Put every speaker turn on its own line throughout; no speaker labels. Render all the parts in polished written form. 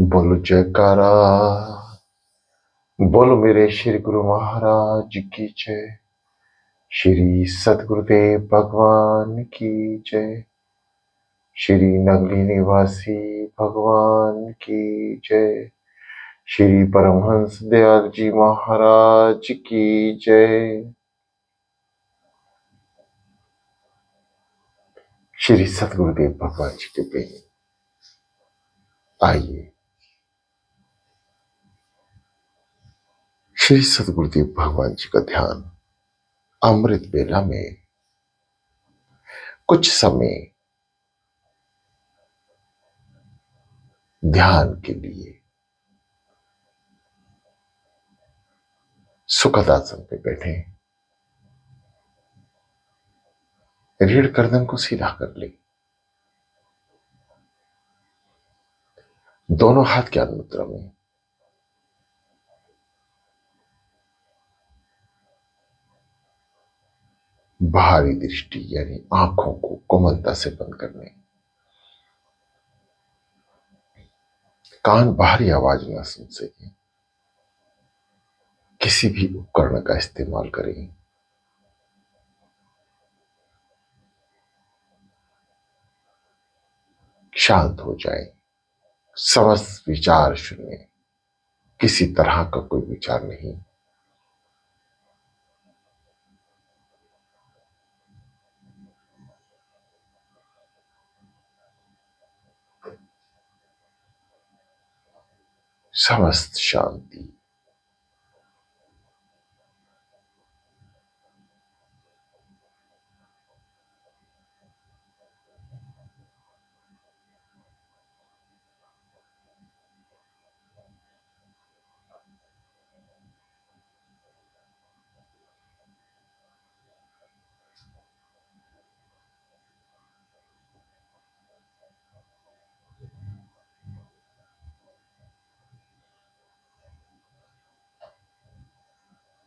बोलो जयकारा। बोलो मेरे श्री गुरु महाराज की जय। श्री सतगुरुदेव भगवान की जय। श्री नगली निवासी भगवान की जय। श्री परमहंस दयाल जी महाराज की जय। श्री सतगुरुदेव भगवान जी के प्रेम। आइए श्री सतगुरुदेव भगवान जी का ध्यान अमृत बेला में कुछ समय ध्यान के लिए सुखद आसन पे बैठे, रीढ़ गर्दन को सीधा कर ले, दोनों हाथ ज्ञान मुद्रा में, बाहरी दृष्टि यानी आंखों को कोमलता से बंद करने, कान बाहरी आवाज ना सुन सके, किसी भी उपकरण का इस्तेमाल करें। शांत हो जाए, समस्त विचार शून्य, किसी तरह का कोई विचार नहीं। समस्त शांति।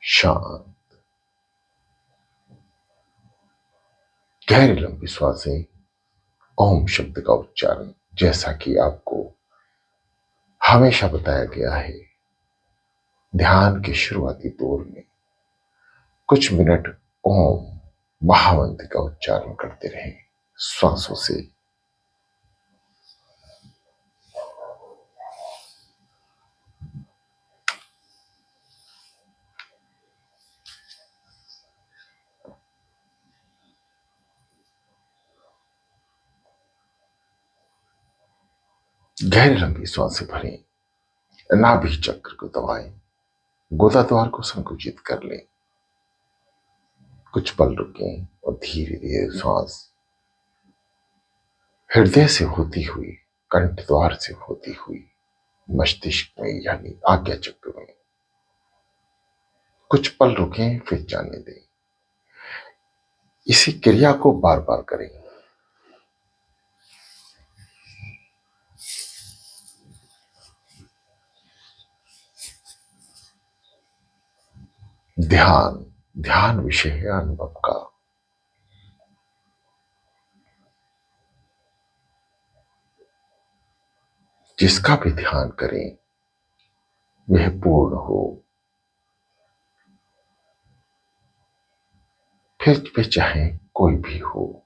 शांत। गहरी लंबी श्वासें, ओम शब्द का उच्चारण, जैसा कि आपको हमेशा बताया गया है। ध्यान के शुरुआती दौर में कुछ मिनट ओम महामंत्र का उच्चारण करते रहें श्वासों से। गहरी लंबी सांसें भरें, नाभि चक्र को दबाएं, गोदा द्वार को संकुचित कर लें। कुछ पल रुकें और धीरे धीरे सांस हृदय से होती हुई, कंठ द्वार से होती हुई मस्तिष्क में यानी आज्ञा चक्र में कुछ पल रुकें, फिर जाने दें। इसी क्रिया को बार बार करें। ध्यान ध्यान विषय है अनुभव का। जिसका भी ध्यान करें वह पूर्ण हो, फिर भी चाहे कोई भी हो।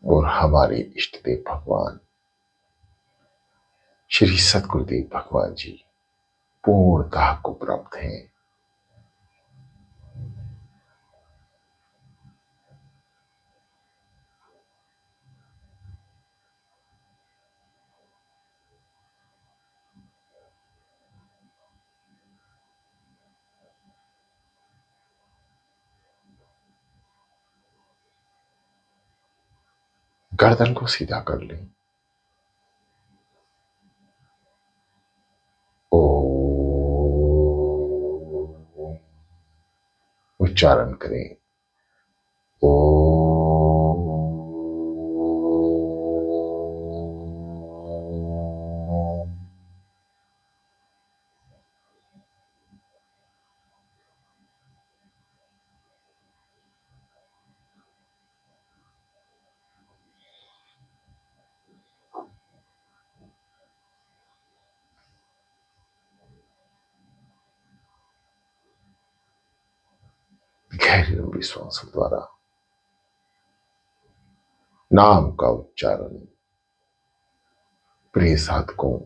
और हमारे इष्ट देव भगवान श्री सतगुरुदेव भगवान जी पूर्णतः को प्राप्त हैं। गर्दन को सीधा कर लें। ओ उच्चारण करें। ओ गहरी लंबी श्वासों द्वारा नाम का उच्चारण प्रिय साधकों,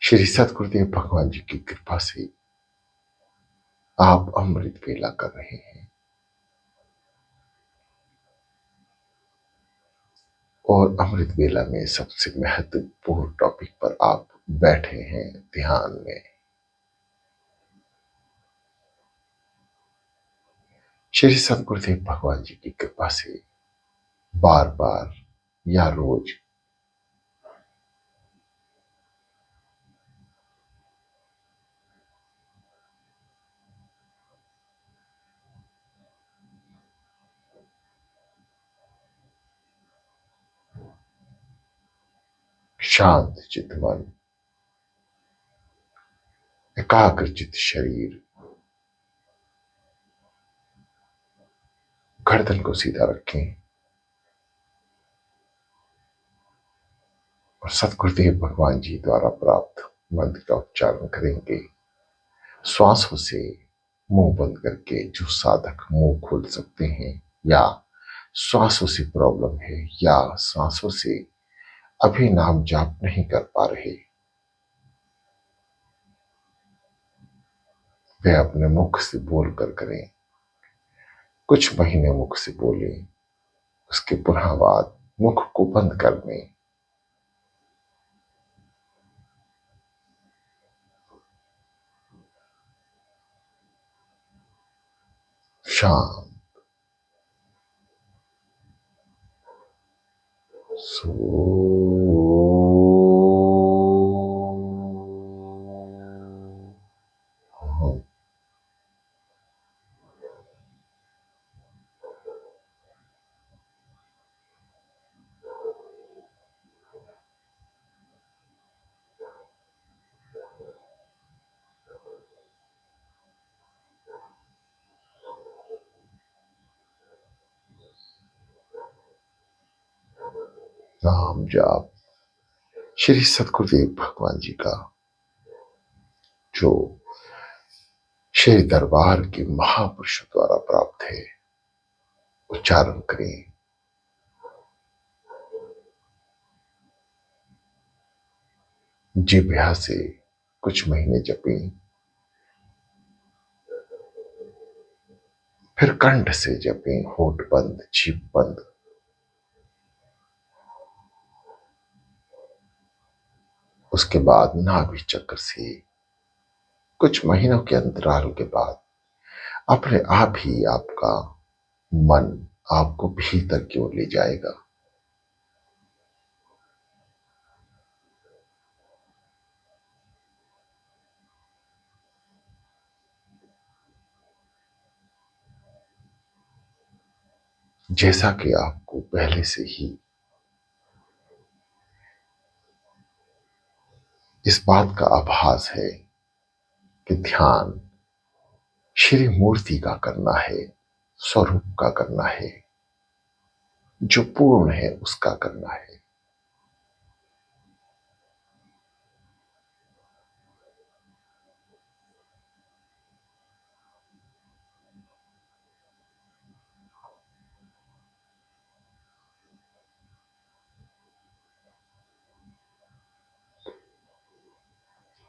श्री सतगुरुदेव भगवान जी की कृपा से आप अमृत वेला कर रहे हैं और अमृत वेला में सबसे महत्वपूर्ण टॉपिक पर आप बैठे हैं ध्यान में। श्री सतगुरुदेव भगवान जी की कृपा से बार बार या रोज शांत चित्त मन, एकाग्रचित शरीर, गर्दन को सीधा रखें और सतगुरुदेव भगवान जी द्वारा प्राप्त मंत्र का उच्चारण करेंगे। श्वासों से मुंह बंद करके जो साधक मुंह खोल सकते हैं या श्वासों से प्रॉब्लम है या श्वासों से अभी नाम जाप नहीं कर पा रहे, वे अपने मुख से बोल कर करें। कुछ महीने मुख से बोलें, उसके पुनः बाद मुख को बंद कर दें। शांत सो नाम जाप श्री सतगुरुदेव भगवान जी का जो श्री दरबार के महापुरुषों द्वारा प्राप्त है, उच्चारण करें। जिह्वा से कुछ महीने जपें, फिर कंठ से जपें, होठ बंद, जीभ बंद। उसके बाद नाभि चक्र से कुछ महीनों के अंतराल के बाद अपने आप ही आपका मन आपको भीतर की ओर ले जाएगा। जैसा कि आपको पहले से ही इस बात का आभास है कि ध्यान श्री मूर्ति का करना है, स्वरूप का करना है, जो पूर्ण है उसका करना है।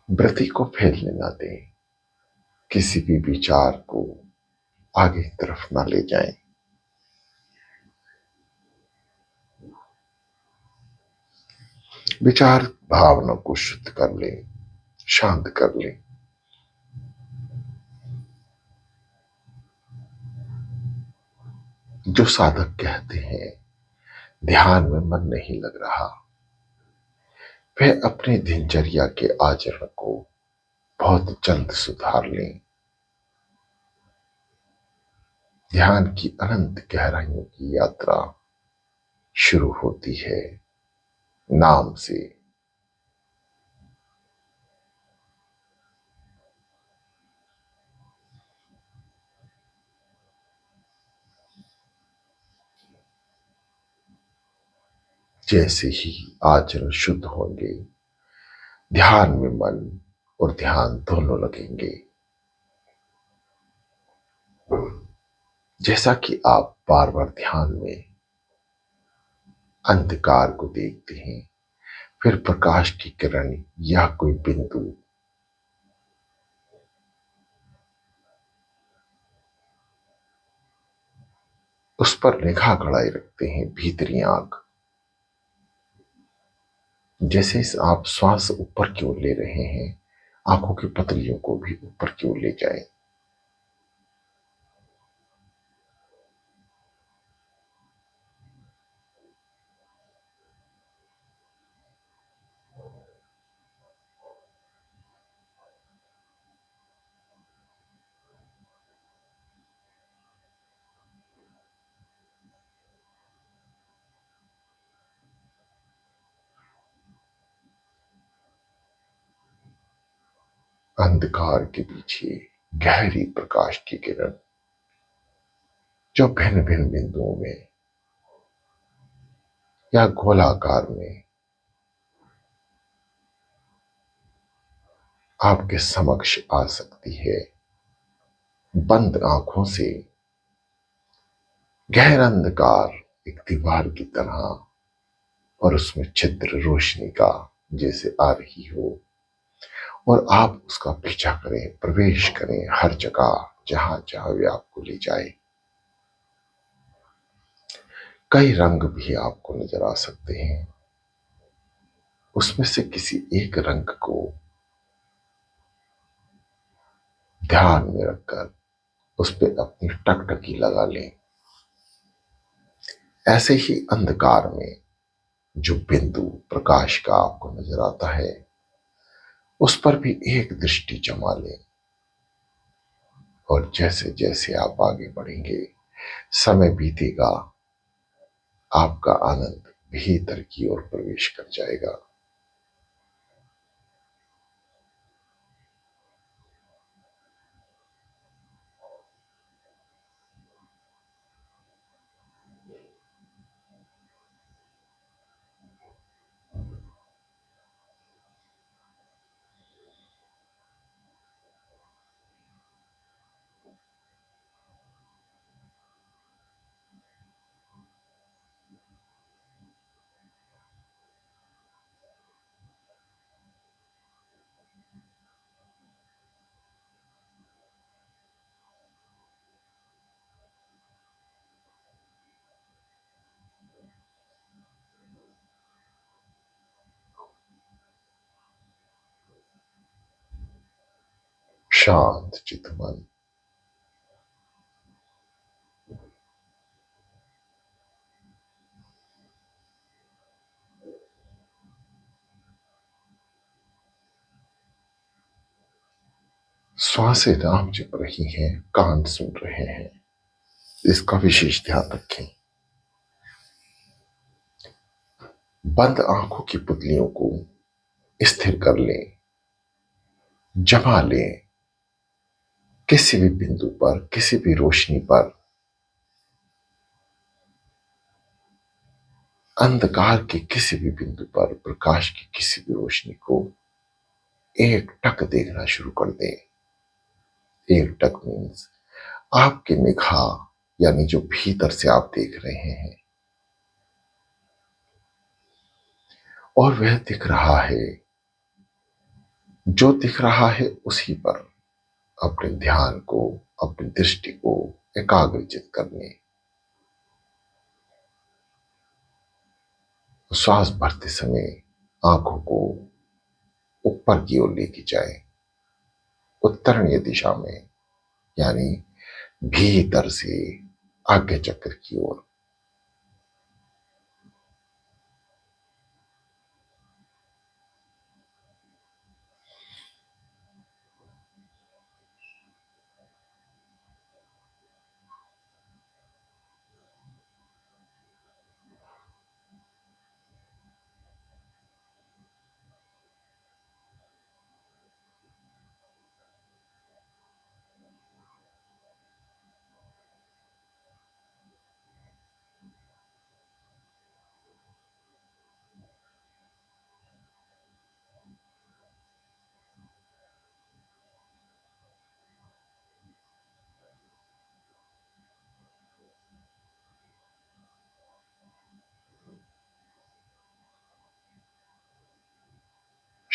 वृत्ति को फैलने ना दें, किसी भी विचार को आगे की तरफ ना ले जाएं। विचार भावना को शुद्ध कर लें, शांत कर लें। जो साधक कहते हैं ध्यान में मन नहीं लग रहा, वह अपने दिनचर्या के आचरण को बहुत जल्द सुधार लें। ध्यान की अनंत गहराइयों की यात्रा शुरू होती है नाम से। जैसे ही आचरण शुद्ध होंगे, ध्यान में मन और ध्यान दोनों लगेंगे। जैसा कि आप बार बार ध्यान में अंधकार को देखते हैं, फिर प्रकाश की किरण या कोई बिंदु उस पर निगाह गड़ाए रखते हैं, भीतरी आंख, जैसे आप श्वास ऊपर की ओर ले रहे हैं, आंखों की पतलियों को भी ऊपर की ओर ले जाएं। अंधकार के पीछे गहरी प्रकाश की किरण जो भिन्न भिन्न बिंदुओं में या गोलाकार में आपके समक्ष आ सकती है। बंद आंखों से गहरा अंधकार एक दीवार की तरह और उसमें छिद्र रोशनी का जैसे आ रही हो, और आप उसका पीछा करें, प्रवेश करें हर जगह जहां जहां वे आपको ले जाए। कई रंग भी आपको नजर आ सकते हैं। उसमें से किसी एक रंग को ध्यान में रखकर उस पर अपनी टकटकी लगा लें। ऐसे ही अंधकार में जो बिंदु प्रकाश का आपको नजर आता है, उस पर भी एक दृष्टि जमा लें। और जैसे जैसे आप आगे बढ़ेंगे, समय बीतेगा, आपका आनंद भीतर की ओर प्रवेश कर जाएगा। शांत चितमन, श्वासें राम जप रही हैं, कान सुन रहे हैं, इसका विशेष ध्यान रखें। बंद आंखों की पुतलियों को स्थिर कर लें, जमा लें। किसी भी बिंदु पर, किसी भी रोशनी पर अंधकार के किसी भी बिंदु पर प्रकाश की किसी भी रोशनी को एक टक देखना शुरू कर दें। एक टक मीन्स आपके निगाह, यानी जो भीतर से आप देख रहे हैं, और वह दिख रहा है, जो दिख रहा है उसी पर अपने ध्यान को, अपनी दृष्टि को एकाग्रचित करने। श्वास भरते समय आंखों को ऊपर की ओर लेके जाए, उत्तरणीय दिशा में, यानी भीतर से आज्ञा चक्र की ओर।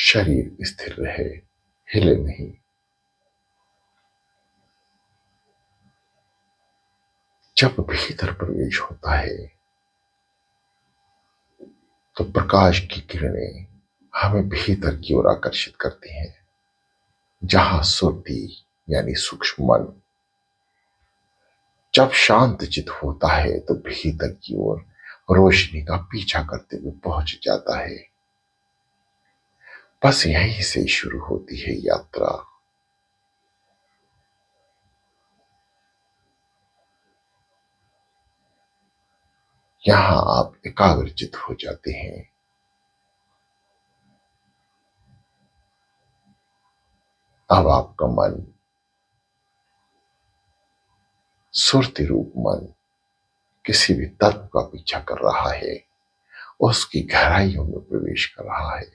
शरीर स्थिर रहे, हिले नहीं। जब भीतर प्रवेश होता है तो प्रकाश की किरणें हमें भीतर की ओर आकर्षित करती हैं, जहां सुरती यानी सूक्ष्म मन जब शांत चित होता है तो भीतर की ओर रोशनी का पीछा करते हुए पहुंच जाता है। बस यहीं से शुरू होती है यात्रा। यहां आप एकाग्रचित हो जाते हैं। अब आपका मन, सुरति रूप मन, किसी भी तत्व का पीछा कर रहा है, उसकी गहराइयों में प्रवेश कर रहा है।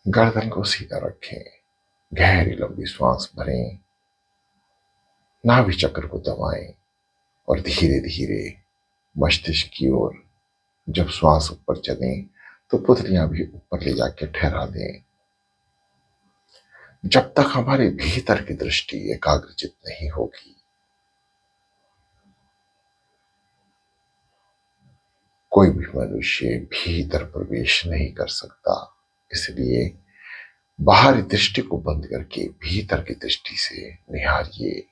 गर्दन को सीधा रखें, गहरी लंबी सांस भरें, नाभि चक्र को दबाएं और धीरे धीरे मस्तिष्क की ओर जब श्वास ऊपर चले तो पुतलियां भी ऊपर ले जाके ठहरा दें। जब तक हमारे भीतर की दृष्टि एकाग्रचित नहीं होगी, कोई भी मनुष्य भीतर प्रवेश नहीं कर सकता। इसलिए बाहरी दृष्टि को बंद करके भीतर की दृष्टि से निहारिए।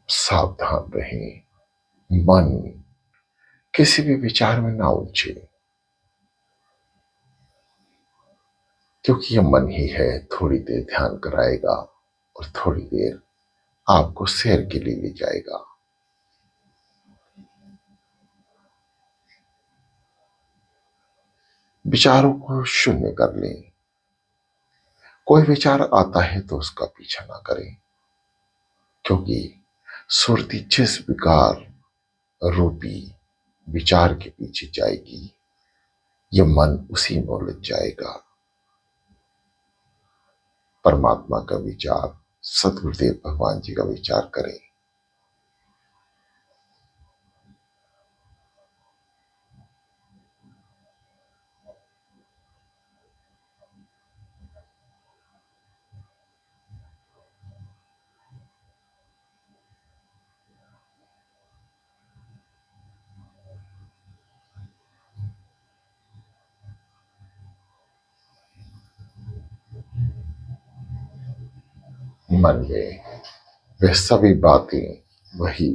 सावधान रहें, मन किसी भी विचार में ना उलझे, क्योंकि यह मन ही है थोड़ी देर ध्यान कराएगा और थोड़ी देर आपको सैर के लिए ले जाएगा। विचारों को शून्य कर लें। कोई विचार आता है तो उसका पीछा ना करें, क्योंकि सुरती जिस विकार रूपी विचार के पीछे जाएगी, यह मन उसी में उलझ जाएगा। परमात्मा का विचार, सदगुरुदेव भगवान जी का विचार करें। मन में वे सभी बातें, वही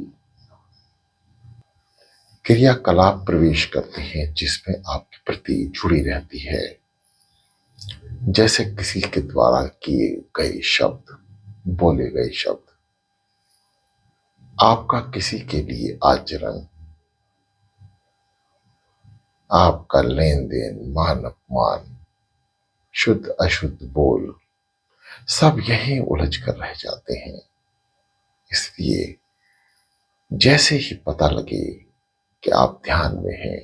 क्रियाकलाप प्रवेश करते हैं जिसमें आपके प्रति जुड़ी रहती है। जैसे किसी के द्वारा किए गए शब्द, बोले गए शब्द, आपका किसी के लिए आचरण, आपका लेन देन, मान अपमान, शुद्ध अशुद्ध बोल, सब यही उलझ कर रह जाते हैं। इसलिए जैसे ही पता लगे कि आप ध्यान में हैं,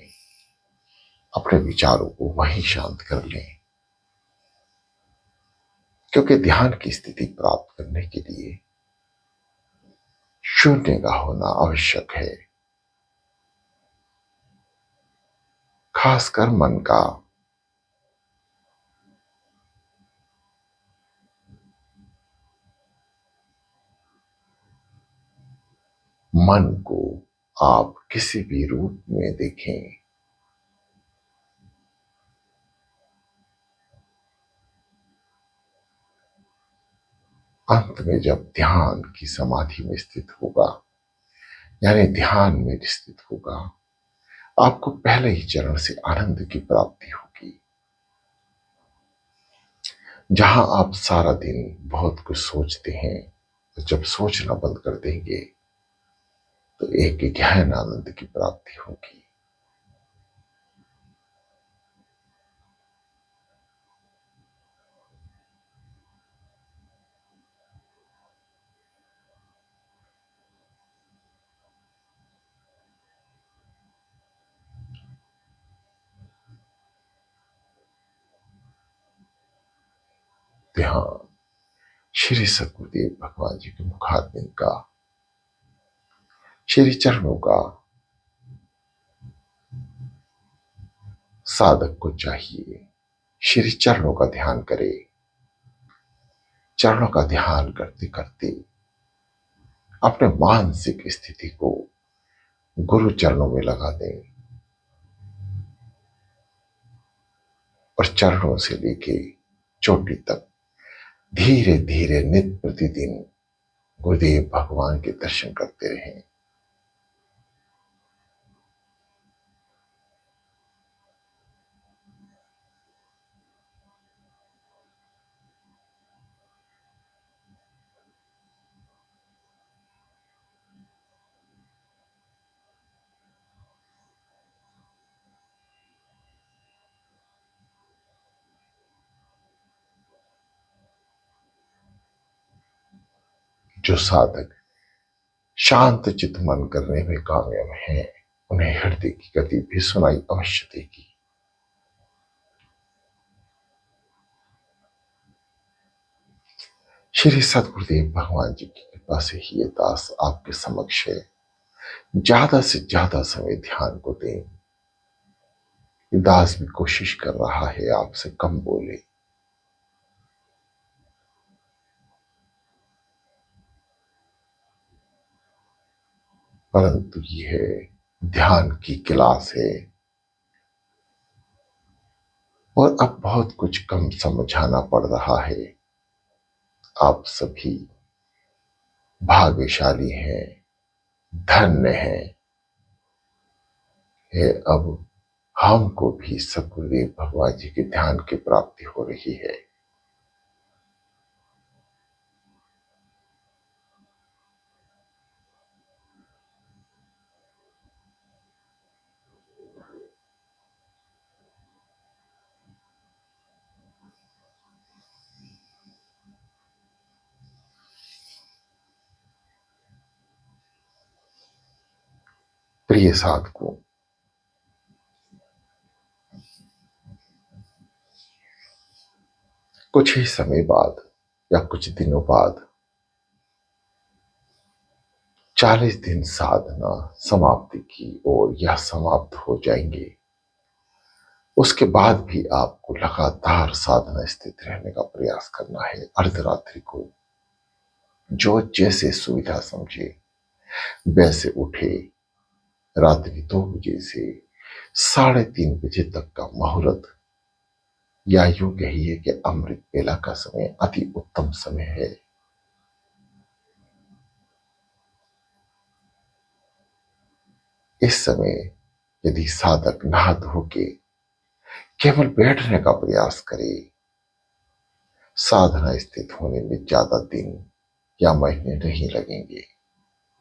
अपने विचारों को वहीं शांत कर लें, क्योंकि ध्यान की स्थिति प्राप्त करने के लिए शून्य का होना आवश्यक है। खासकर मन का। मन को आप किसी भी रूप में देखें, अंत में जब ध्यान की समाधि में स्थित होगा, यानी ध्यान में स्थित होगा, आपको पहले ही चरण से आनंद की प्राप्ति होगी। जहां आप सारा दिन बहुत कुछ सोचते हैं, तो जब सोचना बंद कर देंगे तो एक गहन आनंद की प्राप्ति होगी। ध्यान श्री सतगुरुदेव भगवान जी के मुखारबिंद का, श्री चरणों का साधक को चाहिए। श्री चरणों का ध्यान करे। चरणों का ध्यान करते करते अपने मानसिक स्थिति को गुरु चरणों में लगा दें और चरणों से लेके चोटी तक धीरे धीरे नित्य प्रतिदिन गुरुदेव भगवान के दर्शन करते रहें। जो साधक शांत चित्त मन करने में कामयाब हैं, उन्हें हृदय की गति भी सुनाई अवश्य देगी। श्री सतगुरुदेव भगवान जी की कृपा से ही ये दास आपके समक्ष है। ज्यादा से ज्यादा समय ध्यान को दें। ये दास भी कोशिश कर रहा है आपसे कम बोले, परंतु यह ध्यान की क्लास है और अब बहुत कुछ कम समझाना पड़ रहा है। आप सभी भाग्यशाली हैं, धन्य हैं। है अब हमको भी सतगुरुदेव भगवान जी के ध्यान की प्राप्ति हो रही है। प्रिय साधकों, कुछ ही समय बाद या कुछ दिनों बाद 40 दिन साधना समाप्ति की ओर या समाप्त हो जाएंगे। उसके बाद भी आपको लगातार साधना स्थित रहने का प्रयास करना है। अर्धरात्रि को जो जैसे सुविधा समझे वैसे उठे। रात्रि 2 बजे से 3:30 बजे तक का मुहूर्त, या यूं कहिए कि अमृत बेला का समय अति उत्तम समय है। इस समय यदि साधक नहा धो के केवल बैठने का प्रयास करे, साधना स्थित होने में ज्यादा दिन या महीने नहीं लगेंगे।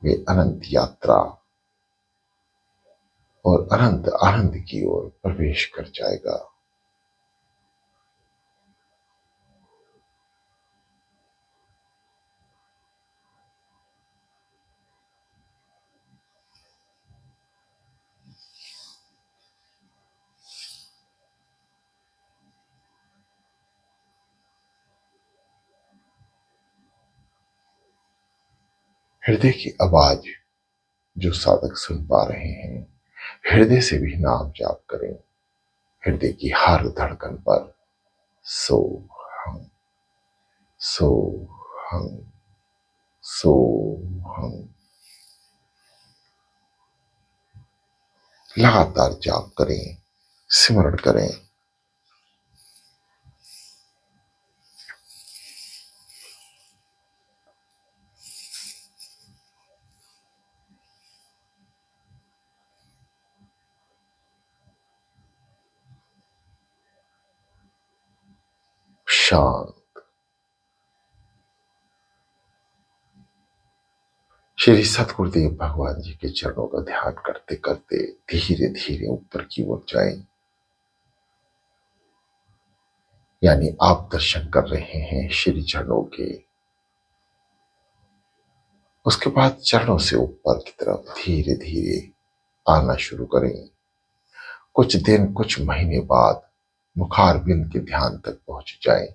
वे अनंत यात्रा और अनंत आनंद की ओर प्रवेश कर जाएगा। हृदय की आवाज जो साधक सुन पा रहे हैं, हृदय से भी नाम जाप करें। हृदय की हर धड़कन पर सो हम, सो हम, सो हम लगातार जाप करें, सिमरण करें। शांत। श्री सतगुरुदेव भगवान जी के चरणों का ध्यान करते करते धीरे धीरे ऊपर की ओर जाएं। यानी आप दर्शन कर रहे हैं श्री चरणों के। उसके बाद चरणों से ऊपर की तरफ धीरे धीरे आना शुरू करें। कुछ दिन कुछ महीने बाद मुखार बिंद के ध्यान तक पहुंच जाएं।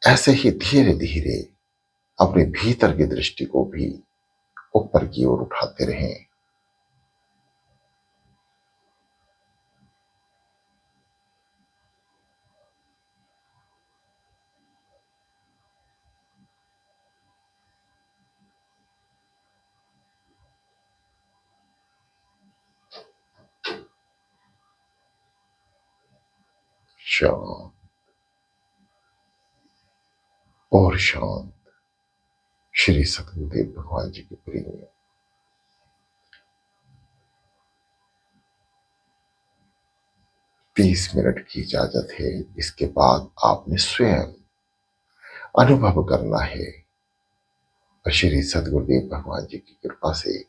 ऐसे ही धीरे धीरे अपने भीतर की दृष्टि को भी ऊपर की ओर उठाते रहें। शांत और शांत। श्री सतगुरुदेव भगवान जी के प्रेम 30 मिनट की इजाजत है। इसके बाद आपने स्वयं अनुभव करना है और श्री सदगुरुदेव भगवान जी की कृपा से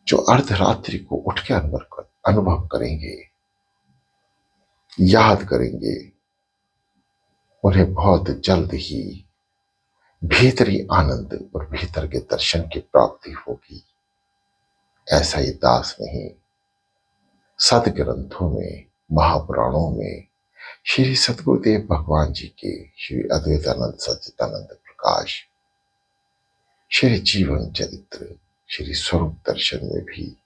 जो अर्धरात्रि को उठ के अनुभव करेंगे, याद करेंगे, उन्हें बहुत जल्द ही भीतरी आनंद और भीतर के दर्शन की प्राप्ति होगी। ऐसा ही दास नहीं, सदग्रंथों में, महापुराणों में श्री सतगुरुदेव भगवान जी के श्री अद्वैतानंद सच्चिदानंद प्रकाश श्री जीवन चरित्र श्री स्वरूप दर्शन में भी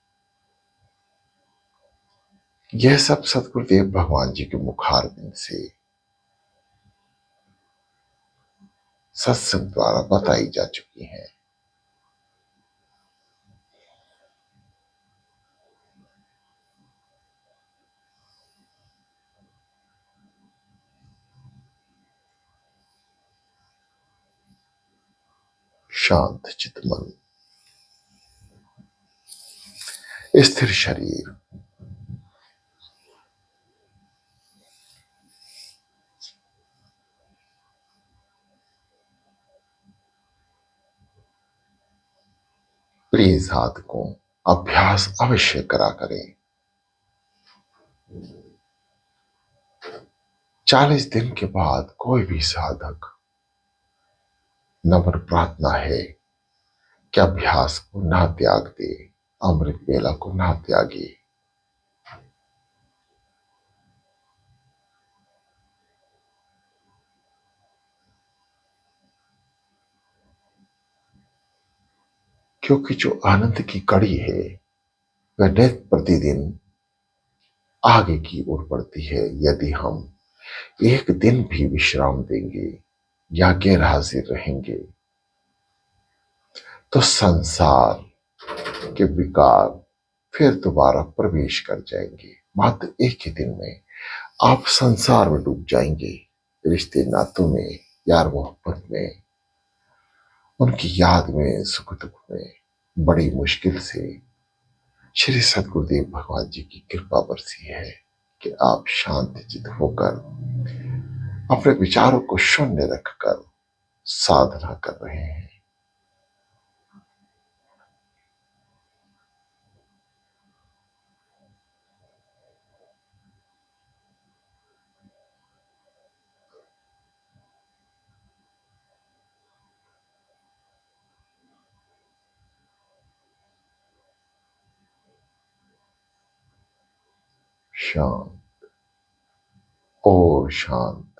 यह सब सतगुरुदेव भगवान जी के मुखारबिंद से सत्संग द्वारा बताई जा चुकी हैं। शांत चितमन, स्थिर शरीर, प्रिय साधकों, अभ्यास अवश्य करा करें। 40 दिन के बाद कोई भी साधक, नम्र प्रार्थना है कि अभ्यास को ना त्याग दे, अमृत वेला को ना त्यागे। क्योंकि जो आनंद की कड़ी है वह नित प्रतिदिन आगे की ओर बढ़ती है। यदि हम एक दिन भी विश्राम देंगे या गैर हाजिर रहेंगे तो संसार के विकार फिर दोबारा प्रवेश कर जाएंगे। मात्र एक ही दिन में आप संसार में डूब जाएंगे, रिश्ते नातों में, यार मोहब्बत में, उनकी याद में, सुख दुख में। बड़ी मुश्किल से श्री सतगुरुदेव भगवान जी की कृपा बरसी है कि आप शांत चित होकर अपने विचारों को शून्य रखकर साधना कर रहे हैं। शांत और शांत।